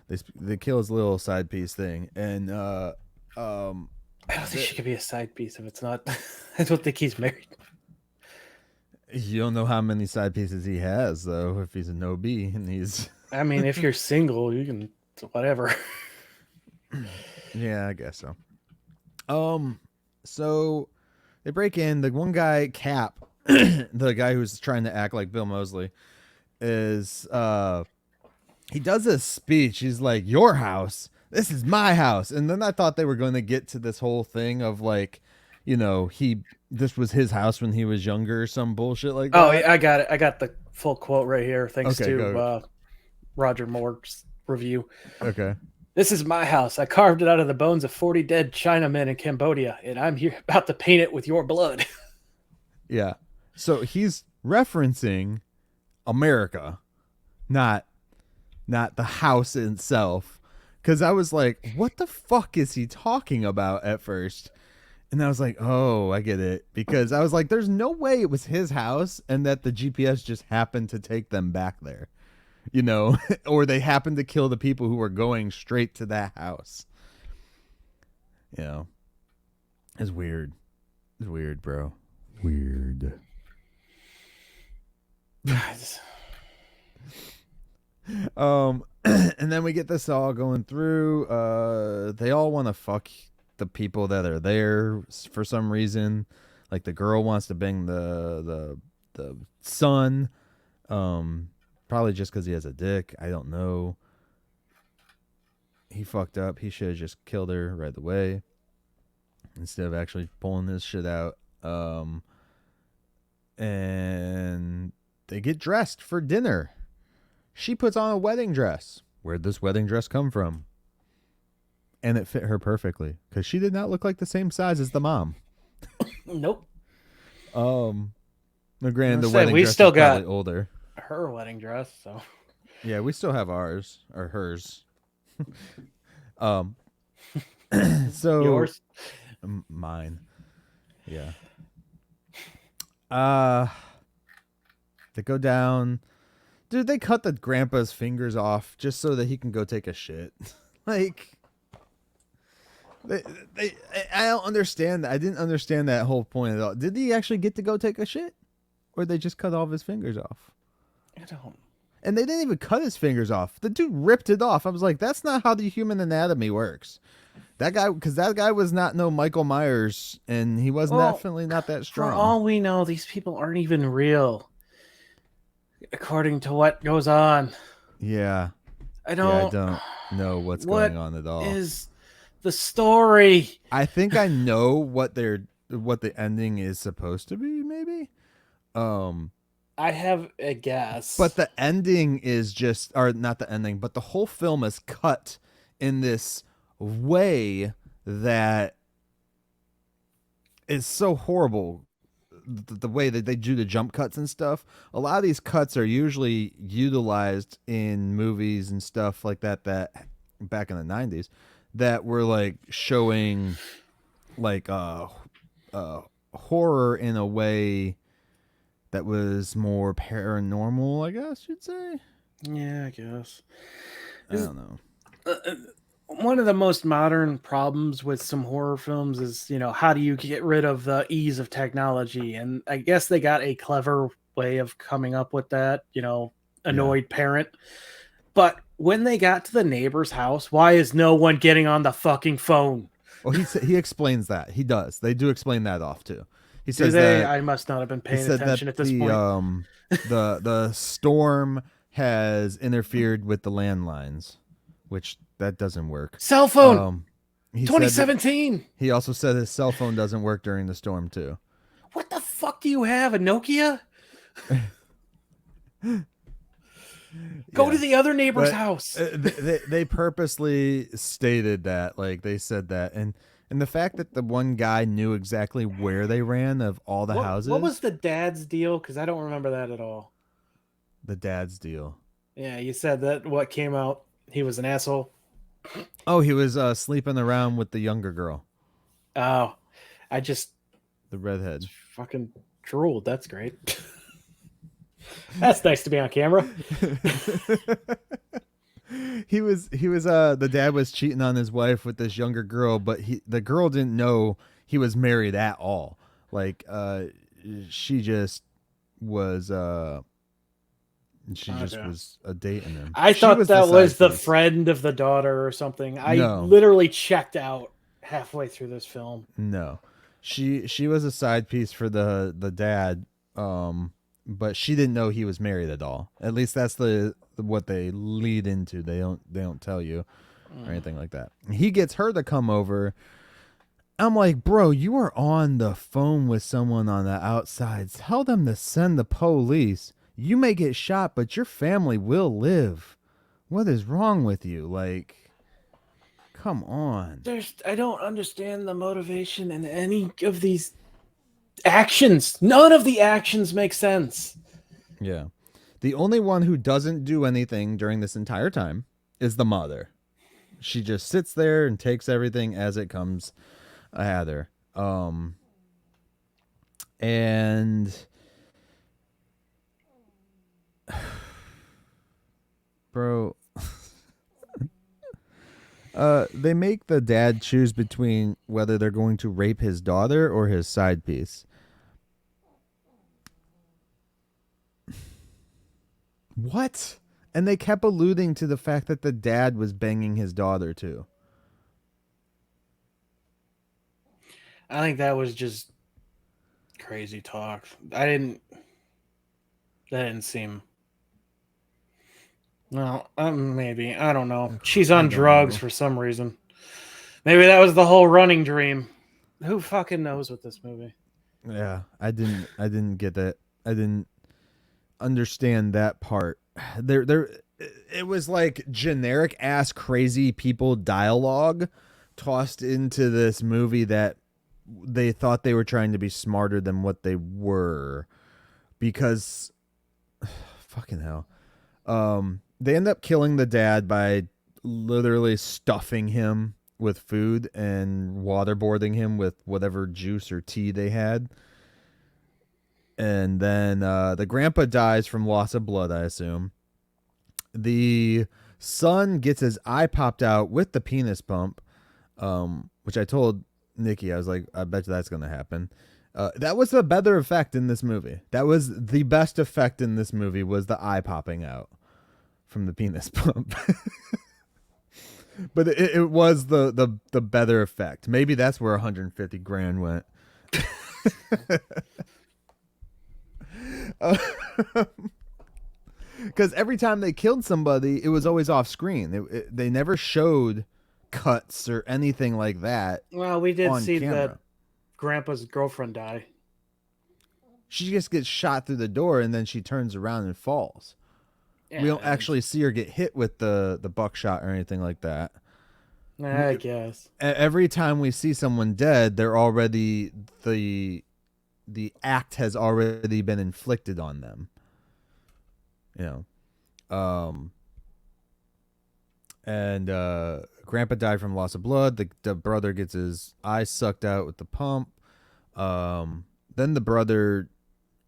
They kill his little side piece thing. And I don't think she could be a side piece if it's not. I don't think he's married. You don't know how many side pieces he has, though, if he's an OB and he's I mean, if you're single, you can whatever. Yeah, I guess so. So they break in. The one guy, Cap, the guy who's trying to act like Bill Moseley, is he does this speech. He's like, "Your house. This is my house." And then I thought they were going to get to this whole thing of like, this was his house when he was younger or some bullshit like that. Oh, yeah, I got it. I got the full quote right here. Thanks Okay, to Roger Moore's review. Okay. This is my house. I carved it out of the bones of 40 dead Chinamen in Cambodia, and I'm here about to paint it with your blood. Yeah. So he's referencing America, not the house itself. Because I was like, what the fuck is he talking about at first? And I was like, oh, I get it. Because I was like, there's no way it was his house and that the GPS just happened to take them back there. Or they happened to kill the people who were going straight to that house. It's weird. It's weird, bro. Weird. And then we get this all going through. They all want to fuck the people that are there for some reason. Like the girl wants to bang the son. Probably just because he has a dick. I don't know. He fucked up. He should have just killed her right away instead of actually pulling this shit out. And they get dressed for dinner. She puts on a wedding dress. Where'd this wedding dress come from? And it fit her perfectly because she did not look like the same size as the mom. Nope. No, granted, the Say, wedding we dress still is got- probably older. Her wedding dress, so. Yeah, we still have ours or hers. So Yours? Mine. Yeah. They go down. Dude, they cut the grandpa's fingers off just so that he can go take a shit. Like, I don't understand that. I didn't understand that whole point at all. Did he actually get to go take a shit? Or they just cut all of his fingers off? I don't. And they didn't even cut his fingers off. The dude ripped it off. I was like, that's not how the human anatomy works. That guy was not no Michael Myers, and he was definitely not that strong. For all we know, these people aren't even real, according to what goes on. Yeah. I don't know what's going on at all. What is the story? I think I know what the ending is supposed to be, maybe. I have a guess. But the ending is just, or not the ending, but the whole film is cut in this way that is so horrible. The way that they do the jump cuts and stuff. A lot of these cuts are usually utilized in movies and stuff like that back in the 90s that were like showing like horror in a way that was more paranormal, I guess you'd say. Yeah, I guess. I don't know. One of the most modern problems with some horror films is, how do you get rid of the ease of technology? And I guess they got a clever way of coming up with that, annoyed parent. But when they got to the neighbor's house, why is no one getting on the fucking phone? Well, he explains that. He does. They do explain that off too. He says that I must not have been paying attention at this point. The storm has interfered with the landlines, which that doesn't work. Cell phone. 2017. He also said his cell phone doesn't work during the storm too. What the fuck do you have? A Nokia? Go to the other neighbor's house. They purposely stated that, like they said that, and the fact that the one guy knew exactly where they ran of all the houses. What was the dad's deal? Because I don't remember that at all. The dad's deal. Yeah, you said that what came out, he was an asshole. Oh, he was sleeping around with the younger girl. Oh, the redhead. Fucking drooled. That's great. That's nice to be on camera. He was the dad was cheating on his wife with this younger girl, but the girl didn't know he was married at all. Like she just was And she just Okay. was dating him. I She thought was that was side the piece. friend of the daughter or something. I No. literally checked out halfway through this film. No, she was a side piece for the dad, but she didn't know he was married at all. At least that's what they lead into. They don't tell you or anything like that. He gets her to come over. I'm like, bro, you are on the phone with someone on the outside. Tell them to send the police. You may get shot, but your family will live. What is wrong with you? Like, come on. I don't understand the motivation in any of these actions. None of the actions make sense. Yeah. The only one who doesn't do anything during this entire time is the mother. She just sits there and takes everything as it comes at her. And bro, they make the dad choose between whether they're going to rape his daughter or his side piece. What? And they kept alluding to the fact that the dad was banging his daughter too. I think that was just crazy talk. That didn't seem. No, maybe. I don't know. She's on drugs for some reason. Maybe that was the whole running dream. Who fucking knows with this movie? Yeah, I didn't get that. I didn't understand that part. It was like generic ass crazy people dialogue tossed into this movie that they thought they were trying to be smarter than what they were, because fucking hell. They end up killing the dad by literally stuffing him with food and waterboarding him with whatever juice or tea they had. And then the grandpa dies from loss of blood, I assume. The son gets his eye popped out with the penis pump, which I told Nikki, I was like, I bet you that's going to happen. That was a better effect in this movie. That was the best effect in this movie, was the eye popping out from the penis pump. But it was the better effect. Maybe that's where 150 grand went. Because every time they killed somebody, it was always off screen. They never showed cuts or anything like that. Well, we did see camera. that grandpa's girlfriend die. She just gets shot through the door and then she turns around and falls. Yeah, We don't actually see her get hit with the buckshot or anything like that. I guess. Every time we see someone dead, they're already the act has already been inflicted on them. You know, and grandpa died from loss of blood. The brother gets his eye sucked out with the pump. Then the brother,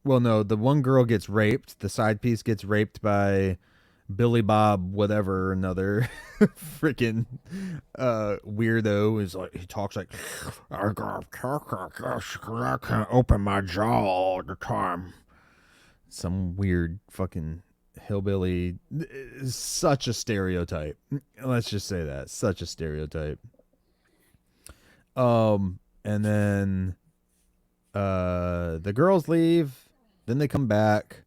well, no, the one girl gets raped. The side piece gets raped by Billy Bob, whatever, another freaking weirdo. Is like, he talks like, I can't open my jaw all the time. Some weird fucking hillbilly. Such a stereotype. Let's just say that. Such a stereotype. And then the girls leave. Then they come back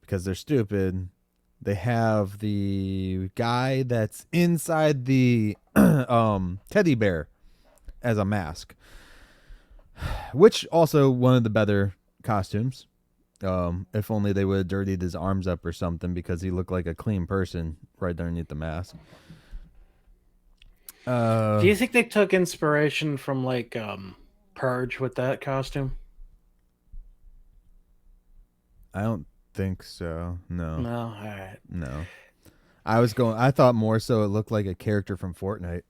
because they're stupid. They have the guy that's inside the teddy bear as a mask, which also one of the better costumes. If only they would have dirtied his arms up or something, because he looked like a clean person right underneath the mask. Do you think they took inspiration from like Purge with that costume? I don't think so. No. No, all right. No. I thought more so it looked like a character from Fortnite.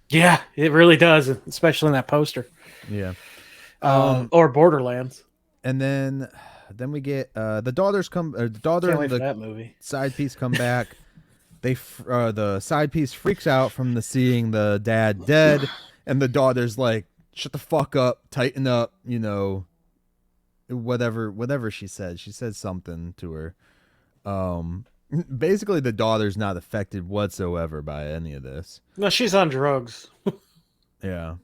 Yeah, it really does, especially in that poster. Yeah. Or Borderlands. And then we get the daughter Can't and wait for the that movie. side piece come back. The side piece freaks out from seeing the dad dead, and the daughter's like, "Shut the fuck up, tighten up," whatever she said something to her. Basically the daughter's not affected whatsoever by any of this. No, she's on drugs. Yeah.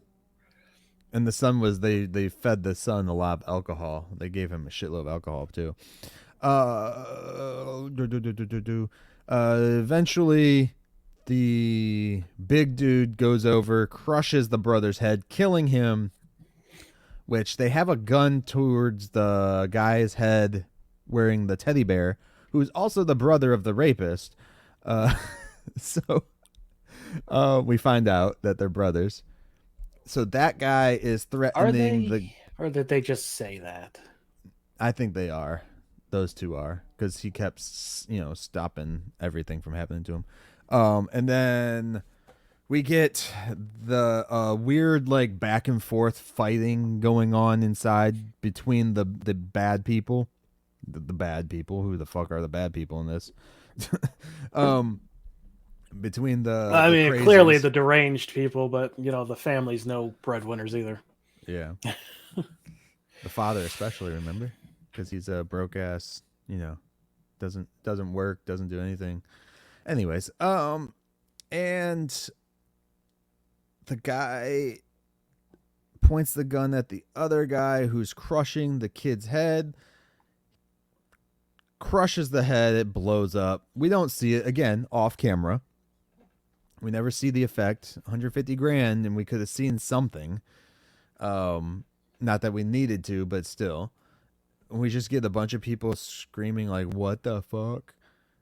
And the son was they fed the son a lot of alcohol. They gave him a shitload of alcohol too. Eventually the big dude goes over, crushes the brother's head, killing him, which they have a gun towards the guy's head wearing the teddy bear, who is also the brother of the rapist. So we find out that they're brothers. So that guy is threatening or did they just say that? I think they are. Those two are, because he kept, stopping everything from happening to him. And then we get the weird, like, back and forth fighting going on inside between the bad people. The bad people. Who the fuck are the bad people in this? Between the clearly the deranged people, but the family's no breadwinners either. Yeah. The father especially, remember? Because he's a broke ass, doesn't work, doesn't do anything. Anyways, and the guy points the gun at the other guy who's crushing the kid's head. Crushes the head, it blows up. We don't see it, again, off camera. We never see the effect. $150,000, and we could have seen something. Not that we needed to, but still. We just get a bunch of people screaming like, what the fuck?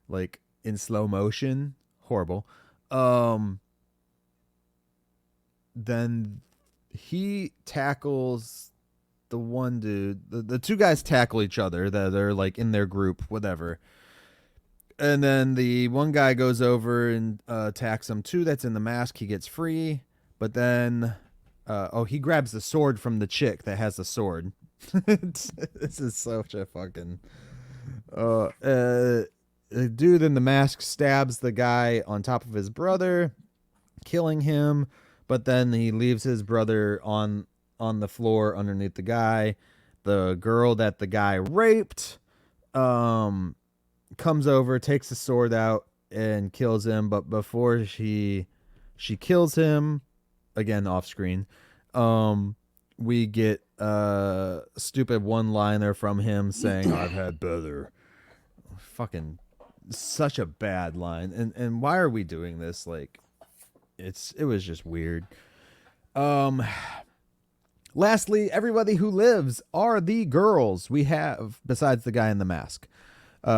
Like, in slow motion. Horrible. Then he tackles the one dude. The two guys tackle each other. They're like in their group, whatever. And then the one guy goes over and attacks him too. That's in the mask. He gets free. But then, he grabs the sword from the chick that has the sword. This is such a fucking... the dude in the mask stabs the guy on top of his brother, killing him. But then he leaves his brother on the floor underneath the guy. The girl that the guy raped... comes over, takes the sword out, and kills him. But before she kills him, again off screen, we get a stupid one-liner from him saying, "I've had better." Fucking such a bad line. And why are we doing this? Like, it was just weird. Lastly, everybody who lives are the girls we have besides the guy in the mask.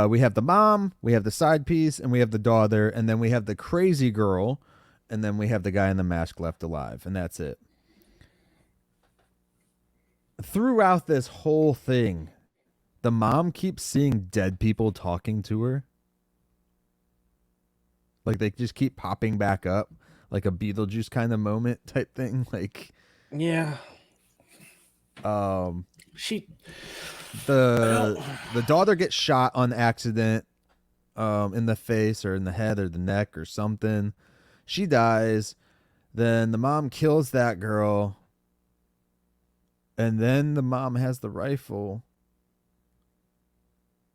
We have the mom, we have the side piece, and we have the daughter, and then we have the crazy girl, and then we have the guy in the mask left alive, and that's it. Throughout this whole thing, the mom keeps seeing dead people talking to her. Like, they just keep popping back up, like a Beetlejuice kind of moment type thing. Like, yeah. The daughter gets shot on accident, in the face or in the head or the neck or something. She dies. Then the mom kills that girl. And then the mom has the rifle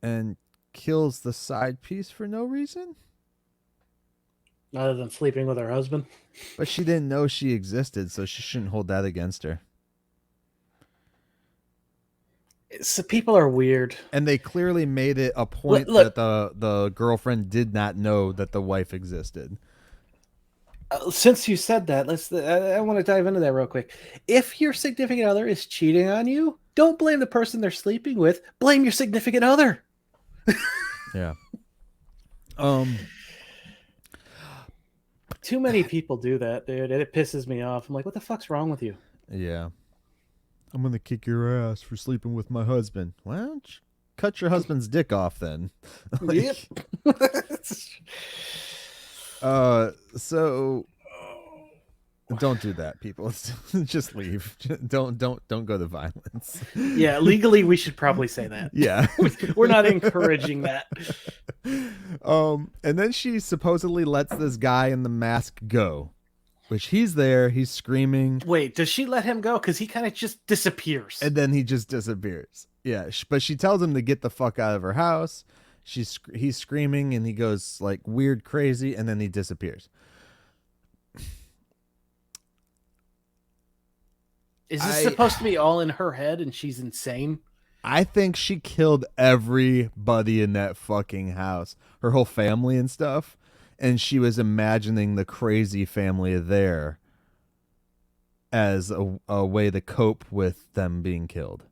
and kills the side piece for no reason. Other than sleeping with her husband. But she didn't know she existed, so she shouldn't hold that against her. So people are weird. And they clearly made it a point that the girlfriend did not know that the wife existed. Since you said that, I want to dive into that real quick. If your significant other is cheating on you, don't blame the person they're sleeping with. Blame your significant other. Yeah. Too many people do that, dude, and it pisses me off. I'm like, what the fuck's wrong with you? Yeah. I'm going to kick your ass for sleeping with my husband. Well, cut your husband's dick off then. Yep. So don't do that, people. Just leave. Don't go to violence. Yeah, legally we should probably say that. Yeah. We're not encouraging that. And then she supposedly lets this guy in the mask go. Which he's there, he's screaming. Wait, does she let him go? Because he kind of just disappears. And then he just disappears. Yeah, but she tells him to get the fuck out of her house. He's screaming and he goes like weird crazy and then he disappears. Is this supposed to be all in her head and she's insane? I think she killed everybody in that fucking house, her whole family and stuff, and she was imagining the crazy family there as a way to cope with them being killed.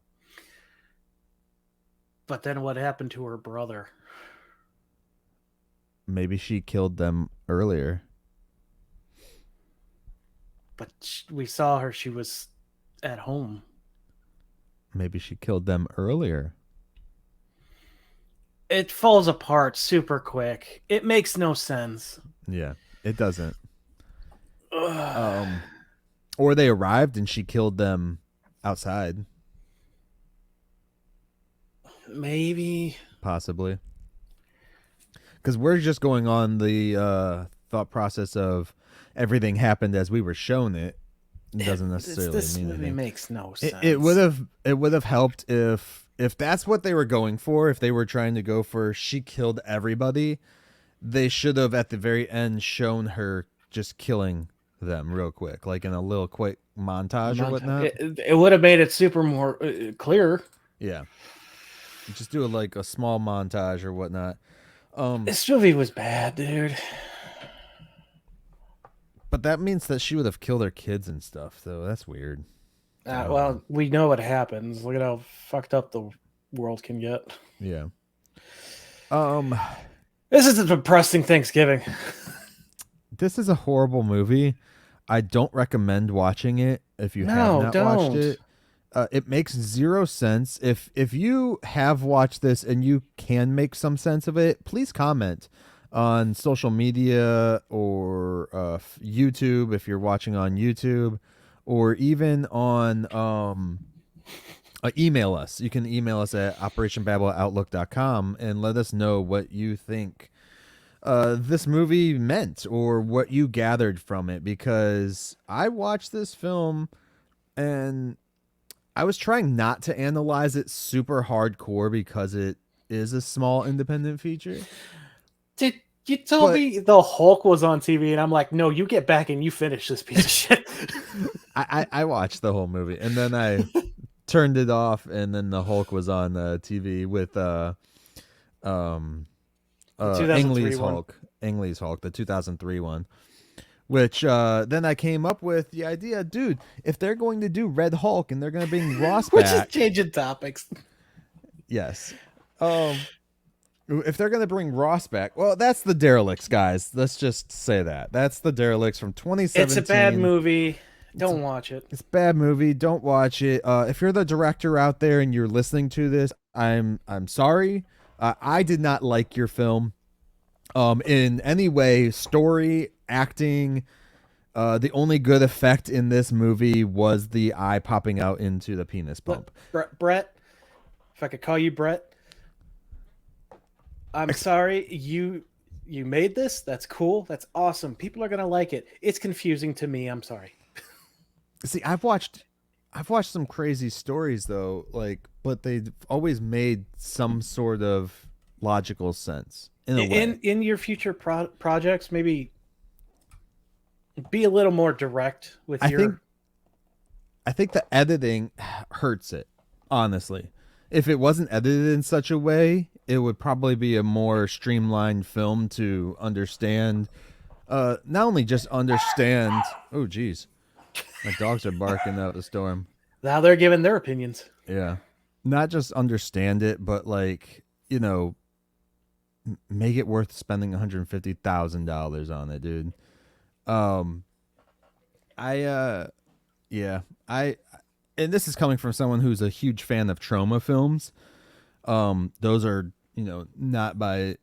But then what happened to her brother? Maybe she killed them earlier. But we saw her. She was at home. Maybe she killed them earlier. It falls apart super quick. It makes no sense. Yeah, it doesn't. Or they arrived and she killed them outside. Maybe. Possibly. Because we're just going on the thought process of everything happened as we were shown it. It doesn't necessarily this mean movie anything. makes no sense. It would have helped if that's what they were going for. If they were trying to go for she killed everybody, they should have at the very end shown her just killing them real quick, like in a little quick montage or whatnot. It would have made it super more clear. Yeah, just do like a small montage or whatnot. This movie was bad, dude. But that means that she would have killed her kids and stuff, though. That's weird. Well, we know what happens. Look at how fucked up the world can get. Yeah. This is a depressing Thanksgiving. This is a horrible movie. I don't recommend watching it if you have not watched it. It makes zero sense. If you have watched this and you can make some sense of it, please comment on social media or YouTube if you're watching on YouTube, or even on email us. You can email us at operationbabble@outlook.com and let us know what you think this movie meant or what you gathered from it, because I watched this film and I was trying not to analyze it super hardcore because it is a small independent feature. Dude, you told me the Hulk was on TV, and I'm like, no, you get back and you finish this piece of shit. I watched the whole movie, and then I turned it off, and then the Hulk was on TV with Ang Lee's Hulk, the 2003 one. Which then I came up with the idea, dude, if they're going to do Red Hulk and they're going to bring Ross We're back. just changing topics. Yes. If they're going to bring Ross back, well, that's the Derelicts, guys. Let's just say that. That's the Derelicts from 2017. It's a bad movie. Don't watch it. It's a bad movie. Don't watch it. If you're the director out there and you're listening to this, I'm sorry. I did not like your film in any way. Story, acting. The only good effect in this movie was the eye popping out into the penis pump. Brett, if I could call you Brett, I'm sorry. You made this. That's cool. That's awesome. People are gonna like it. It's confusing to me. I'm sorry. See, I've watched some crazy stories though, but they've always made some sort of logical sense in your future projects. Maybe be a little more direct with your. I think the editing hurts it, honestly. If it wasn't edited in such a way, it would probably be a more streamlined film to understand. Not only just understand. Oh, geez. My dogs are barking up a storm. Now they're giving their opinions. Yeah. Not just understand it, but make it worth spending $150,000 on it, dude. And this is coming from someone who's a huge fan of trauma films. Those are, not by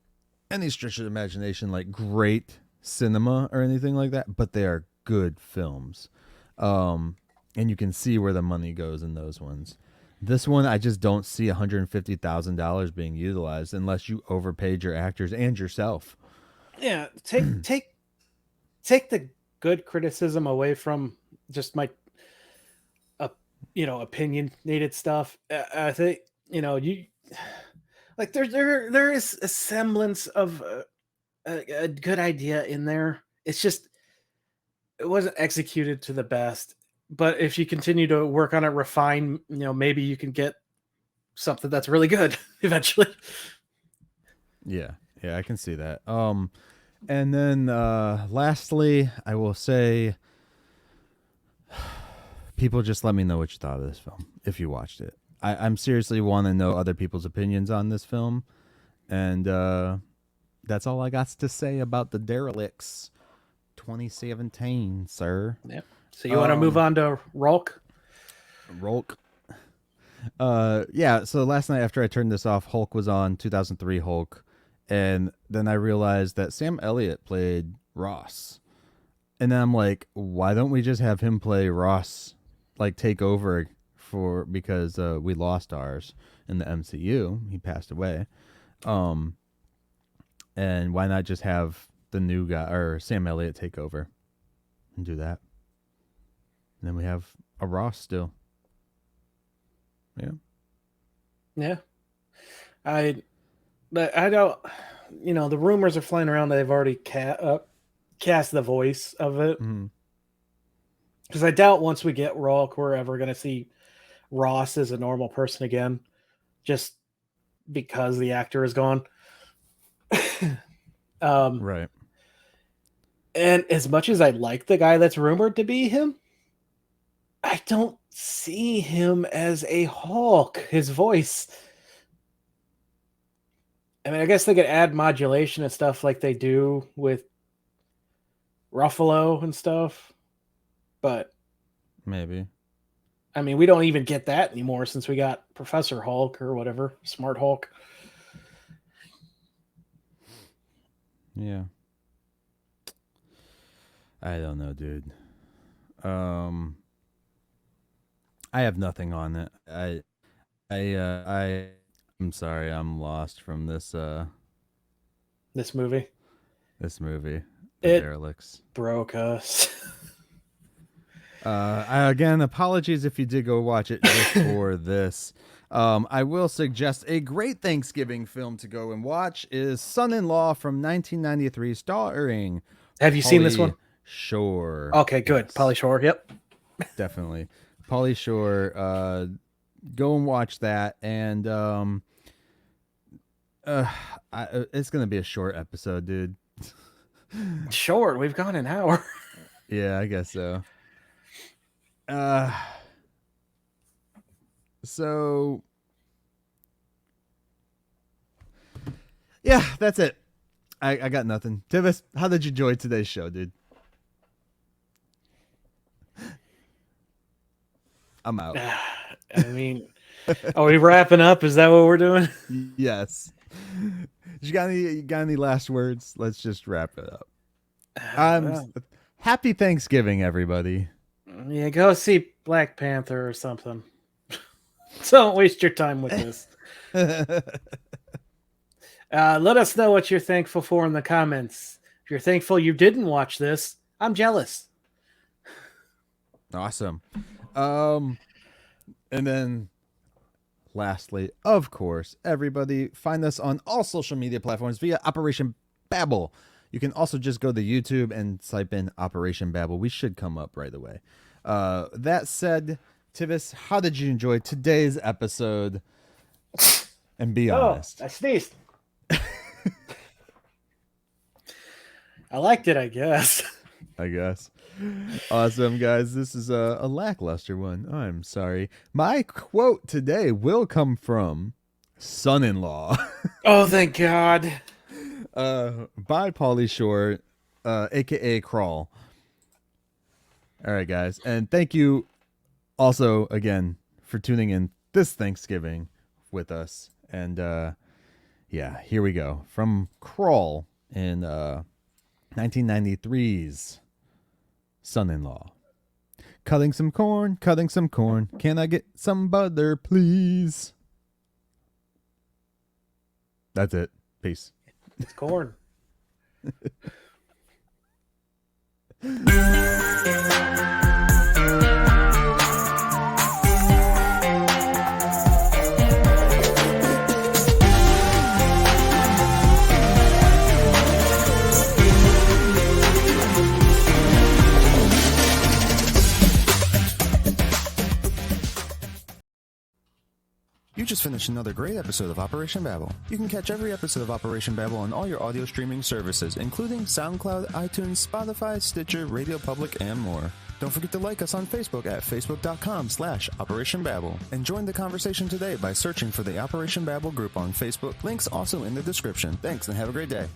any stretch of the imagination like great cinema or anything like that, but they are good films. And you can see where the money goes in those ones. This one, I just don't see $150,000 being utilized unless you overpaid your actors and yourself. Yeah, take the good criticism away from just my opinionated stuff. I think you like there is a semblance of a good idea in there. It's just it wasn't executed to the best. But if you continue to work on it, refine, maybe you can get something that's really good eventually. Yeah, I can see that. And then lastly, I will say, people just let me know what you thought of this film if you watched it. I'm seriously want to know other people's opinions on this film, and that's all I got to say about the Derelicts 2017, sir. Yep. So you want to move on to Rolk? Rolk. Yeah, so last night after I turned this off, Hulk was on, 2003 Hulk, and then I realized that Sam Elliott played Ross. And then I'm like, why don't we just have him play Ross, like take over because we lost ours in the MCU. He passed away. And why not just have the new guy or Sam Elliott take over and do that? And then we have a Ross still. Yeah. Yeah. I don't, the rumors are flying around that they've already cast the voice of it. Because I doubt once we get Rolk, we're ever going to see Ross as a normal person again, just because the actor is gone. Right. And as much as I like the guy that's rumored to be him, I don't see him as a Hulk. His voice. I mean, I guess they could add modulation and stuff like they do with Ruffalo and stuff, but maybe. I mean, we don't even get that anymore since we got Professor Hulk or whatever, Smart Hulk. Yeah. I don't know, dude. I have nothing on it. I'm sorry, I'm lost from this This movie. The It Derelicts broke us. Again, apologies if you did go watch it just for this. I will suggest a great Thanksgiving film to go and watch is Son-in-Law from 1993, starring Have you seen this one? Shore. Okay, good. Yes, Pauly Shore. Yep. definitely. Pauly Shore. Go and watch that, and it's gonna be a short episode, dude. Short. We've gone an hour. Yeah, I guess so. So yeah, that's it. I got nothing. Tivis, how did you enjoy today's show, dude? I'm out. I mean, are we wrapping up? Is that what we're doing? Yes. You got any last words? Let's just wrap it up. Happy Thanksgiving, everybody. Yeah, go see Black Panther or something. Don't waste your time with this. Let us know what you're thankful for in the comments. If you're thankful you didn't watch this, I'm jealous. Awesome. And then lastly, of course, everybody find us on all social media platforms via Operation Babble. You can also just go to YouTube and type in Operation Babble. We should come up right away. That said, Tivis, how did you enjoy today's episode? And be honest. I sneezed. I liked it, I guess. Awesome, guys. This is a lackluster one. I'm sorry. My quote today will come from Son-in-Law. Oh, thank God. By Pauly Shore, aka Crawl. All right, guys. And thank you also again for tuning in this Thanksgiving with us. And yeah, here we go. From Crawl in 1993's Son-in-Law. Cutting some corn. Can I get some butter, please? That's it. Peace. It's corn. just finished another great episode of Operation Babble. You can catch every episode of Operation Babble on all your audio streaming services, including SoundCloud, iTunes, Spotify, Stitcher, Radio Public, and more. Don't forget to like us on Facebook at facebook.com/Operation Babble, and join the conversation today by searching for the Operation Babble group on Facebook. Links also in the description. Thanks, and have a great day.